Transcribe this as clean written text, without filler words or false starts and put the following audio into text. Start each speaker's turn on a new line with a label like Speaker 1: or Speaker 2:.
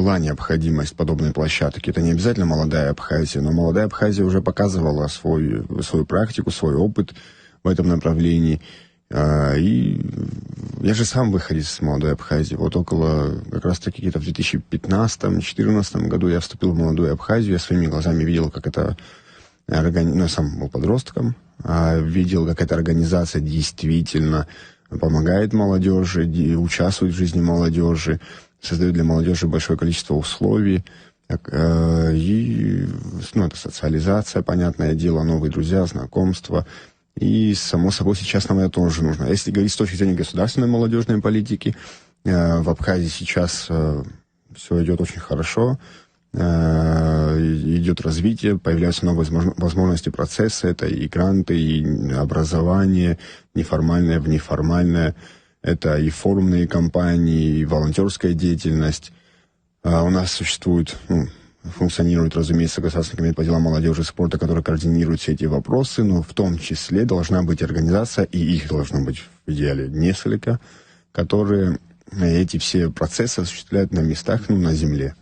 Speaker 1: была необходимость подобной площадки. Это не обязательно молодая Абхазия, но молодая Абхазия уже показывала свою практику, свой опыт в этом направлении. И я же сам выходец из молодой Абхазии. Вот около, как раз таки где-то в 2015-2014 году я вступил в молодую Абхазию. Я своими глазами видел, как это... я сам был подростком, видел, как эта организация действительно помогает молодежи, участвует в жизни молодежи, создает для молодежи большое количество условий. И, это социализация, понятное дело, новые друзья, знакомства. И, само собой, сейчас нам это тоже нужно. Если говорить с точки зрения государственной молодежной политики, в Абхазии сейчас все идет очень хорошо, идет развитие, появляются новые возможности процесса, это и гранты, и образование, неформальное, внеформальное, это и форумные кампании, и волонтерская деятельность. У нас функционирует, разумеется, Государственный комитет по делам молодежи и спорта, который координирует все эти вопросы, но в том числе должна быть организация, и их должно быть в идеале несколько, которые эти все процессы осуществляют на местах, на земле.